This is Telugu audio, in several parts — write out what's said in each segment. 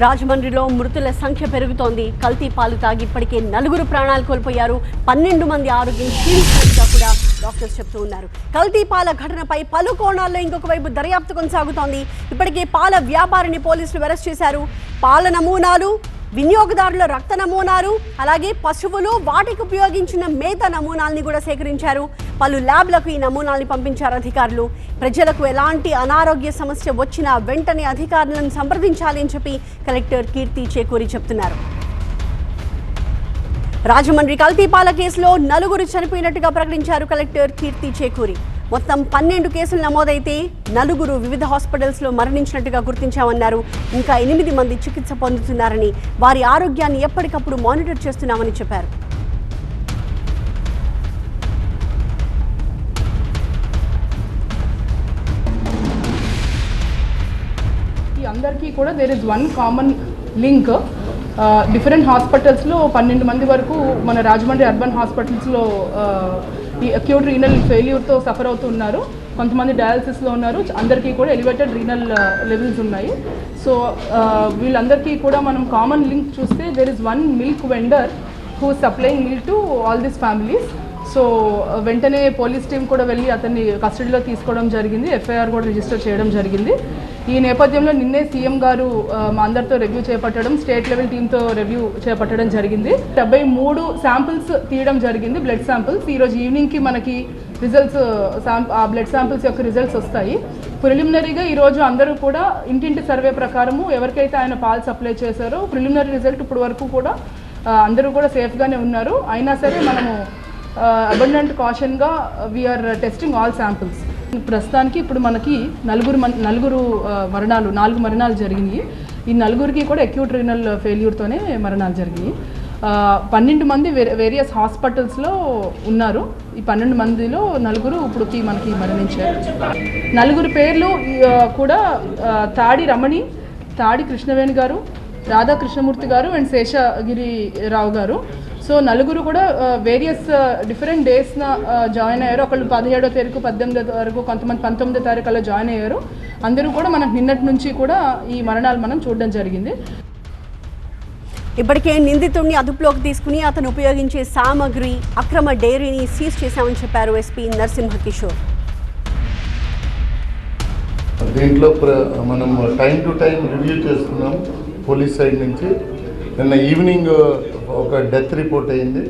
రాజమండ్రిలో మృతుల సంఖ్య పెరుగుతోంది. కల్తీ పాలు తాగి ఇప్పటికే 4 ప్రాణాలు కోల్పోయారు. 12 మంది ఆరోగ్యం క్షీణించినట్టుగా కూడా డాక్టర్స్ చెప్తూ ఉన్నారు. కల్తీ పాల ఘటనపై పలు కోణాల్లో ఇంకొక వైపు దర్యాప్తు కొనసాగుతోంది. ఇప్పటికే పాల వ్యాపారిని పోలీసులు అరెస్ట్ చేశారు. పాల నమూనాలు, వినియోగదారుల రక్త నమూనాలు, అలాగే పశువులు వాటికి ఉపయోగించిన మేత నమూనాల్ని కూడా సేకరించారు. పలు ల్యాబ్లకు ఈ నమూనాల్ని పంపించారు అధికారులు. ప్రజలకు ఎలాంటి అనారోగ్య సమస్య వచ్చినా వెంటనే అధికారులను సంప్రదించాలి అని చెప్పి కలెక్టర్ కీర్తి చేకూరి చెప్తున్నారు. రాజమండ్రి కల్తీపాల కేసులో 4 చనిపోయినట్టుగా ప్రకటించారు కలెక్టర్ కీర్తి చేకూరి. మొత్తం 12 కేసులు నమోదైతే 4 వివిధ హాస్పిటల్స్లో మరణించినట్టుగా గుర్తించామన్నారు. ఇంకా 8 మంది చికిత్స పొందుతున్నారని, వారి ఆరోగ్యాన్ని ఎప్పటికప్పుడు మానిటర్ చేస్తున్నామని చెప్పారు. అందరికీ కూడా there is one common link. Different హాస్పిటల్స్లో 12 మంది వరకు మన రాజమండ్రి అర్బన్ హాస్పిటల్స్లో ఈ అక్యూట్ రీనల్ ఫెయిల్యూర్తో సఫర్ అవుతున్నారు. కొంతమంది డయాలసిస్లో ఉన్నారు. అందరికీ కూడా ఎలివేటెడ్ రీనల్ లెవెల్స్ ఉన్నాయి. సో వీళ్ళందరికీ కూడా మనం కామన్ లింక్ చూస్తే there is one milk vendor who supplying milk to all these families. So వెంటనే పోలీస్ టీం కూడా వెళ్ళి అతన్ని కస్టడీలో తీసుకోవడం జరిగింది. ఎఫ్ఐఆర్ కూడా రిజిస్టర్ చేయడం జరిగింది. ఈ నేపథ్యంలో నిన్నే సీఎం గారు మా అందరితో రివ్యూ చేపట్టడం, స్టేట్ లెవెల్ టీంతో రివ్యూ చేపట్టడం జరిగింది. 73 శాంపిల్స్ తీయడం జరిగింది, బ్లడ్ శాంపిల్స్. ఈరోజు ఈవినింగ్కి మనకి రిజల్ట్స్, ఆ బ్లడ్ శాంపిల్స్ యొక్క రిజల్ట్స్ వస్తాయి. ప్రిలిమినరీగా ఈరోజు అందరూ కూడా ఇంటింటి సర్వే ప్రకారము ఎవరికైతే ఆయన పాలు సప్లై చేశారో ప్రిలిమినరీ రిజల్ట్ ఇప్పుడు వరకు కూడా అందరూ కూడా సేఫ్గానే ఉన్నారు. అయినా సరే మనము అబండెంట్ కాషన్గా వీఆర్ టెస్టింగ్ ఆల్ శాంపిల్స్. ప్రస్తుతానికి ఇప్పుడు మనకి 4 మరణాలు జరిగినాయి. ఈ 4కి కూడా అక్యూట్ రీనల్ ఫెయిల్యూర్తోనే మరణాలు జరిగినాయి. 12 మంది వేరియస్ హాస్పిటల్స్లో ఉన్నారు. ఈ 12 మందిలో 4 ఇప్పుడుకి మనకి మరణించారు. 4 పేర్లు కూడా తాడి రమణి, తాడి కృష్ణవేణి గారు, రాధా కృష్ణమూర్తి గారు అండ్ శేషగిరిరావు గారు. సో 4 కూడా వేరియస్ డిఫరెంట్ డేస్న జాయిన్ అయ్యారు. ఒకళ్ళు 17వ తారీఖు, 18వ తారీఖు, కొంతమంది 19వ తారీఖు అలా జాయిన్ అయ్యారు. అందరూ కూడా మనకు నిన్నటి నుంచి కూడా ఈ మరణాలు మనం చూడడం జరిగింది. ఇప్పటికే నిందితుడిని అదుపులోకి తీసుకుని అతను ఉపయోగించే సామగ్రి, అక్రమ డైరీని సీజ్ చేశామని చెప్పారు ఎస్పీ నరసింహ కిషోర్. దీంట్లో మనం టైం టు టైం రివ్యూ చేస్తున్నాం పోలీస్ సైడ్ నుంచి. నిన్న ఈవినింగ్ ఒక డెత్ రిపోర్ట్ అయింది,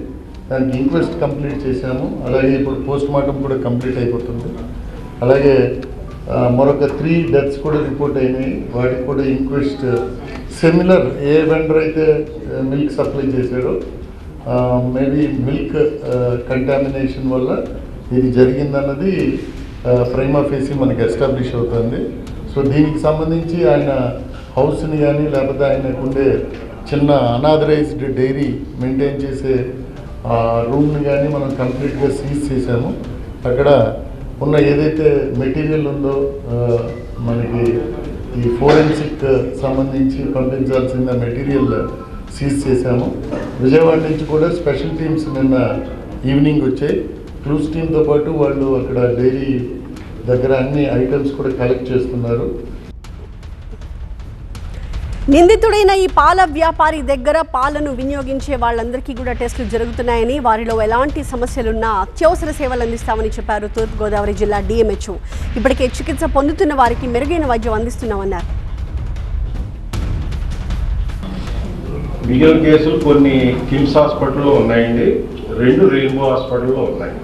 దానికి ఇంక్వెస్ట్ కంప్లీట్ చేశాము. అలాగే ఇప్పుడు పోస్ట్ మార్టం కూడా కంప్లీట్ అయిపోతుంది. అలాగే మరొక 3 డెత్స్ కూడా రిపోర్ట్ అయినాయి, వాటికి కూడా ఇంక్వెస్ట్ సిమిలర్ ఏ వెండర్ అయితే మిల్క్ సప్లై చేశారో మేబీ మిల్క్ కంటామినేషన్ వల్ల ఇది జరిగిందన్నది ప్రైమా ఫేసి మనకి ఎస్టాబ్లిష్ అవుతుంది. సో దీనికి సంబంధించి ఆయన హౌస్ని కానీ లేకపోతే ఆయనకు ఉండే చిన్న అనాథరైజ్డ్ డైరీ మెయింటైన్ చేసే రూమ్ని కానీ మనం కంప్లీట్గా సీజ్ చేసాము. అక్కడ ఉన్న ఏదైతే మెటీరియల్ ఉందో మనకి ఈ ఫోరెన్సిక్ సంబంధించి పంపించాల్సిన మెటీరియల్ సీజ్ చేశాము. విజయవాడ నుంచి కూడా స్పెషల్ టీమ్స్ నిన్న ఈవినింగ్ వచ్చాయి. క్లూస్ టీమ్తో పాటు వాళ్ళు అక్కడ డైరీ దగ్గర అన్ని ఐటమ్స్ కూడా కలెక్ట్ చేస్తున్నారు. నిందితుడైన ఈ పాల వ్యాపారి దగ్గర పాలను వినియోగించే వాళ్ళందరికీ కూడా టెస్టులు జరుగుతున్నాయని, వారిలో ఎలాంటి సమస్యలున్నా అత్యవసర సేవలు అందిస్తామని చెప్పారు తూర్పుగోదావరి జిల్లా డిఎంహెచ్ఓ. ఇప్పటికే చికిత్స పొందుతున్న వారికి మెరుగైన వైద్యం అందిస్తున్నామన్నారు. మిగిలిన కేసులు కొన్ని కిమ్స్ హాస్పిటల్లో ఉన్నాయండి, 2 రెయిన్బో హాస్పిటల్లో ఉన్నాయి.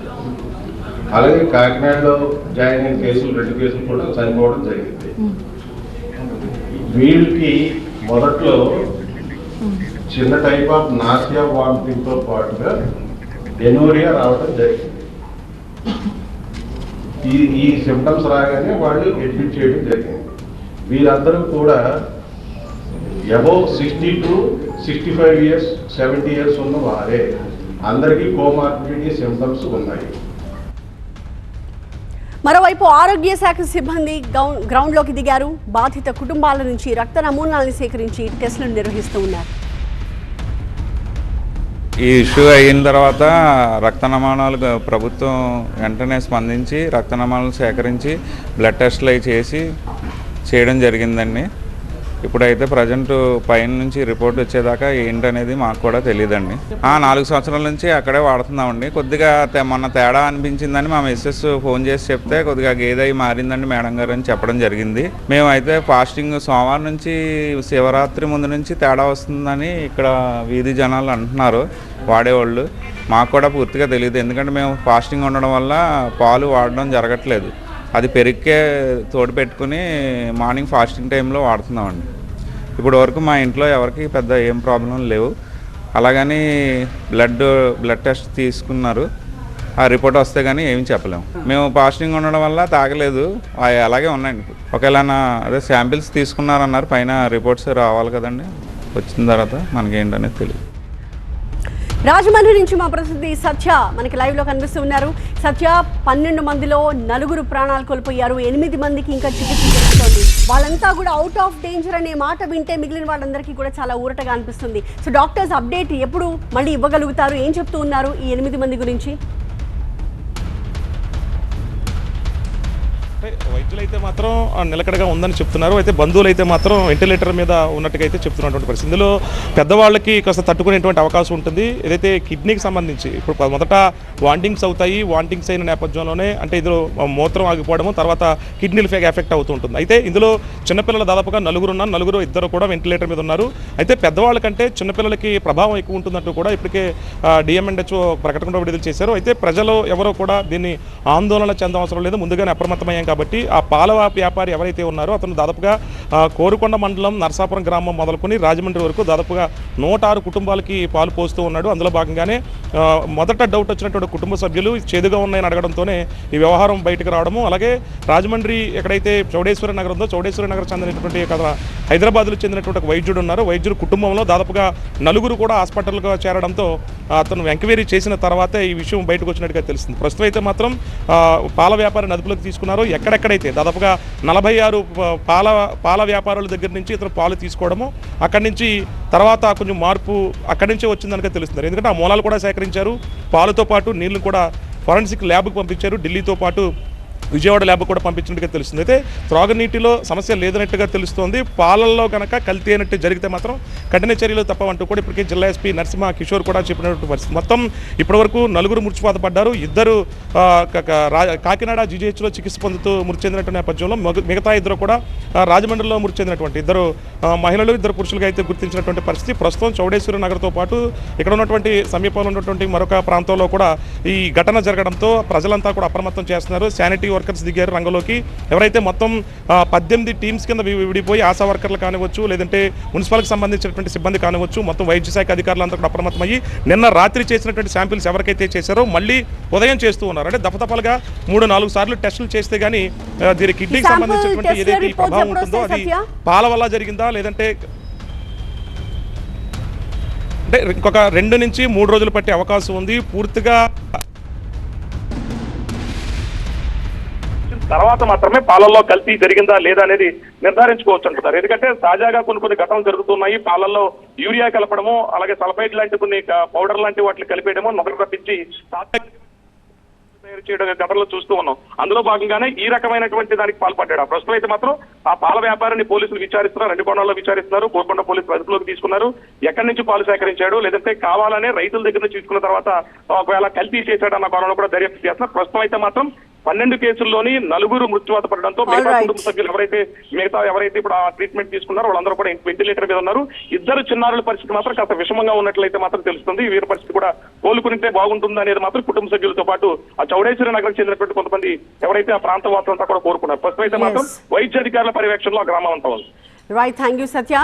అలాగే కాకినాడలో జాయిన్ అయిన కేసులు 2 కేసులు కూడా చనిపోవడం జరిగింది. వీళ్ళకి మొదట్లో చిన్న టైప్ ఆఫ్ నాసియా వామిటింగ్తో పాటుగా ఎనోరియా రావడం జరిగింది. ఈ సిమ్టమ్స్ రాగానే వాళ్ళు అడ్మిట్ చేయడం జరిగింది. వీరందరూ కూడా అబౌవ్ 60 to 65 years 70 years ఉన్న వారే. అందరికీ కోమార్బిడిటీ సిమ్టమ్స్ ఉన్నాయి. మరోవైపు ఆరోగ్య శాఖ సిబ్బంది గ్రౌండ్లోకి దిగారు. బాధిత కుటుంబాల నుంచి రక్త నమూనాలను సేకరించి టెస్టులు నిర్వహిస్తూ ఉన్నారు. ఈ ఇష్యూ అయిన తర్వాత రక్త నమూనాలు ప్రభుత్వం వెంటనే స్పందించి రక్త నమూనాలు సేకరించి బ్లడ్ టెస్టులు అవి చేయడం జరిగిందండి. ఇప్పుడైతే ప్రజెంట్ పైన నుంచి రిపోర్ట్ వచ్చేదాకా ఏంటనేది మాకు కూడా తెలియదండి. 4 సంవత్సరాల నుంచి అక్కడే వాడుతున్నామండి. కొద్దిగా మొన్న తేడా అనిపించిందని మా మిస్సెస్ ఫోన్ చేసి చెప్తే కొద్దిగా గేదె మారిందండి మేడం గారు అని చెప్పడం జరిగింది. మేమైతే ఫాస్టింగ్ సోమవారం నుంచి శివరాత్రి ముందు నుంచి తేడా వస్తుందని ఇక్కడ వీధి జనాలు అంటున్నారు వాడేవాళ్ళు. మాకు కూడా పూర్తిగా తెలియదు, ఎందుకంటే మేము ఫాస్టింగ్ ఉండడం వల్ల పాలు వాడడం జరగట్లేదు. అది పెరిగే తోడు పెట్టుకుని మార్నింగ్ ఫాస్టింగ్ టైంలో వాడుతున్నామండి. ఇప్పుడు వరకు మా ఇంట్లో ఎవరికి పెద్ద ఏం ప్రాబ్లం లేవు. అలాగని బ్లడ్ టెస్ట్ తీసుకున్నారు, ఆ రిపోర్ట్ వస్తే కానీ ఏమి చెప్పలేము. మేము ఫాస్టింగ్ ఉండడం వల్ల తాగలేదు, అవి అలాగే ఉన్నాయండి. ఒకవేళ అదే శాంపిల్స్ తీసుకున్నారన్నారు, పైన రిపోర్ట్స్ రావాలి కదండి, వచ్చిన తర్వాత మనకేంటనేది తెలియదు. రాజమండ్రి నుంచి మా ప్రతినిధి సత్య మనకి లైవ్లో కనిపిస్తూ ఉన్నారు. సత్య, 12 మందిలో 4 ప్రాణాలు కోల్పోయారు, 8 మందికి ఇంకా చికిత్స జరుగుతోంది. వాళ్ళంతా కూడా అవుట్ ఆఫ్ డేంజర్ అనే మాట వింటే మిగిలిన వాళ్ళందరికీ కూడా చాలా ఊరటగా అనిపిస్తుంది. సో డాక్టర్స్ అప్డేట్ ఎప్పుడు మళ్ళీ ఇవ్వగలుగుతారు? ఏం చెప్తూ ఉన్నారు ఈ 8 మంది గురించి? వైద్యులు అయితే మాత్రం నిలకడగా ఉందని చెప్తున్నారు. అయితే బంధువులు అయితే మాత్రం వెంటిలేటర్ మీద ఉన్నట్టుగా అయితే చెప్తున్నటువంటి పరిస్థితి. ఇందులో పెద్దవాళ్ళకి కాస్త తట్టుకునేటువంటి అవకాశం ఉంటుంది. ఏదైతే కిడ్నీకి సంబంధించి ఇప్పుడు మొదట వాంటింగ్స్ అవుతాయి, వాంటింగ్స్ అయిన నేపథ్యంలోనే అంటే ఇందులో మూత్రం ఆగిపోవడము, తర్వాత కిడ్నీలు ఎఫెక్ట్ అవుతూ ఉంటుంది. అయితే ఇందులో చిన్నపిల్లలు దాదాపుగా 4 ఉన్నారు, 2 కూడా వెంటిలేటర్ మీద ఉన్నారు. అయితే పెద్దవాళ్ళ కంటే చిన్నపిల్లలకి ప్రభావం ఎక్కువ ఉంటుందంటూ కూడా ఇప్పటికే డిఎంఎన్హెచ్ఓ ప్రకటన కూడా విడుదల చేశారు. అయితే ప్రజలు ఎవరో కూడా దీన్ని ఆందోళన చెందవసరం లేదు, ముందుగానే అప్రమత్తమయ్యాం కాబట్టి ఆ పాల వ్యాపారి ఎవరైతే ఉన్నారో అతను దాదాపుగా కోరుకొండ మండలం నరసాపురం గ్రామం మొదలుకొని రాజమండ్రి వరకు దాదాపుగా 106 కుటుంబాలకి పాలు పోస్తూ ఉన్నాడు. అందులో భాగంగానే మొదట డౌట్ వచ్చినటువంటి కుటుంబ సభ్యులు చేదుగా ఉన్నాయని అడగడంతోనే ఈ వ్యవహారం బయటకు రావడము. అలాగే రాజమండ్రి ఎక్కడైతే చౌడేశ్వరి నగర్ ఉందో చౌడేశ్వరి నగర్ చెందినటువంటి హైదరాబాద్లో చెందినటువంటి ఒక వైద్యుడు ఉన్నారు. వైద్యుడు కుటుంబంలో దాదాపుగా 4 కూడా హాస్పిటల్గా చేరడంతో అతను ఎంక్వైరీ చేసిన తర్వాతే ఈ విషయం బయటకు వచ్చినట్టుగా తెలుస్తుంది. ప్రస్తుతం అయితే మాత్రం పాల వ్యాపారిని అదుపులోకి తీసుకున్నారు. ఎక్కడెక్కడైతే దాదాపుగా 46 పాల వ్యాపారుల దగ్గర నుంచి ఇతను పాలు తీసుకోవడము, అక్కడి నుంచి తర్వాత కొంచెం మార్పు అక్కడి నుంచే వచ్చిందనిగా తెలుస్తున్నారు. ఎందుకంటే ఆ మూలాలు కూడా సేకరించారు, పాలతో పాటు నీళ్లు కూడా ఫోరెన్సిక్ ల్యాబ్కి పంపించారు, ఢిల్లీతో పాటు విజయవాడ ల్యాబ్ కూడా పంపించినట్టుగా తెలుస్తుంది. అయితే త్రాగునీటిలో సమస్య లేదన్నట్టుగా తెలుస్తోంది. పాలల్లో కనుక కల్తీ అయినట్టు జరిగితే మాత్రం కఠిన చర్యలు తప్పవంటూ కూడా ఇప్పటికే జిల్లా ఎస్పీ నరసింహ కిషోర్ కూడా చెప్పినటువంటి పరిస్థితి. మొత్తం ఇప్పటివరకు 4 మృత్యువాత పడ్డారు. 2 కాకినాడ జీజీహెచ్లో చికిత్స పొందుతూ మృతి చెందినటువంటి నేపథ్యంలో మిగతా 2 కూడా రాజమండ్రిలో మృతి చెందినటువంటి 2 మహిళలు 2 పురుషులుగా అయితే గుర్తించినటువంటి పరిస్థితి. ప్రస్తుతం చౌడేశ్వరి నగర్తో పాటు ఇక్కడ ఉన్నటువంటి సమీపంలో ఉన్నటువంటి మరొక ప్రాంతంలో కూడా ఈ ఘటన జరగడంతో ప్రజలంతా కూడా అప్రమత్తం చేస్తున్నారు. శానిటరీ వర్కర్స్ దిగారు రంగంలోకి. ఎవరైతే మొత్తం 18 టీమ్స్ కింద విడిపోయి ఆశా వర్కర్లు కానివచ్చు, లేదంటే మున్సిపల్కి సంబంధించినటువంటి సిబ్బంది కానివచ్చు, మొత్తం వైద్య శాఖ అధికారులంతా కూడా అప్రమత్తమయ్యి నిన్న రాత్రి చేసినటువంటి శాంపిల్స్ ఎవరికైతే చేశారో మళ్ళీ ఉదయం చేస్తూ ఉన్నారు. అంటే దఫతఫలుగా 3-4 సార్లు టెస్టులు చేస్తే కానీ దీని కిడ్నీకి సంబంధించినటువంటి ఏదైతే ఈ ప్రభావం ఉంటుందో అది పాల వల్ల జరిగిందా లేదంటే అంటే ఇంకొక 2 నుంచి 3 రోజులు పట్టే అవకాశం ఉంది. పూర్తిగా తర్వాత మాత్రమే పాలల్లో కల్తీ జరిగిందా లేదా అనేది నిర్ధారించుకోవచ్చు అంటున్నారు. ఎందుకంటే తాజాగా కొన్ని ఘటనలు జరుగుతున్నాయి. పాలల్లో యూరియా కలపడము, అలాగే సల్ఫైడ్ లాంటి కొన్ని పౌడర్ లాంటి వాటిని కలిపేయడము, నొగరు రప్పించి తయారు చేయడం ఘటనలు చూస్తూ ఉన్నాం. అందులో భాగంగానే ఈ రకమైనటువంటి దానికి పాల్పడ్డాడు. ప్రస్తుతం అయితే మాత్రం ఆ పాల వ్యాపారాన్ని పోలీసులు విచారిస్తున్నారు, 2 కోణాల్లో విచారిస్తున్నారు. కోరుకొండ పోలీసులు అదుపులోకి తీసుకున్నారు. ఎక్కడి నుంచి పాలు సేకరించాడు, లేదంటే కావాలనే రైతుల దగ్గర నుంచి తీసుకున్న తర్వాత ఒకవేళ కల్తీ చేశాడన్న కోణంలో కూడా దర్యాప్తు చేస్తున్నారు. ప్రస్తుతం అయితే మాత్రం 12 కేసుల్లోని 4 మృత్యువాత పడడంతో మిగతా కుటుంబ సభ్యులు ఎవరైతే ఇప్పుడు ఆ ట్రీట్మెంట్ తీసుకున్నారో వాళ్ళందరూ కూడా వెంటిలేటర్ మీద ఉన్నారు. 2 చిన్నారుల పరిస్థితి మాత్రం కాస్త విషమంగా ఉన్నట్లయితే మాత్రం తెలుస్తుంది. వీరి పరిస్థితి కూడా కోలుకుంటే బాగుంటుంది అనేది మాత్రం కుటుంబ సభ్యులతో పాటు ఆ చౌడేశ్వరి నగరం చెందినటువంటి కొంతమంది ఎవరైతే ఆ ప్రాంత వాసులంతా కూడా కోరుకున్నారు. ప్రస్తుతం అయితే మాత్రం వైద్య అధికారుల పర్యవేక్షణలో ఆ గ్రామం అంతా ఉంది. Right, thank you Satya.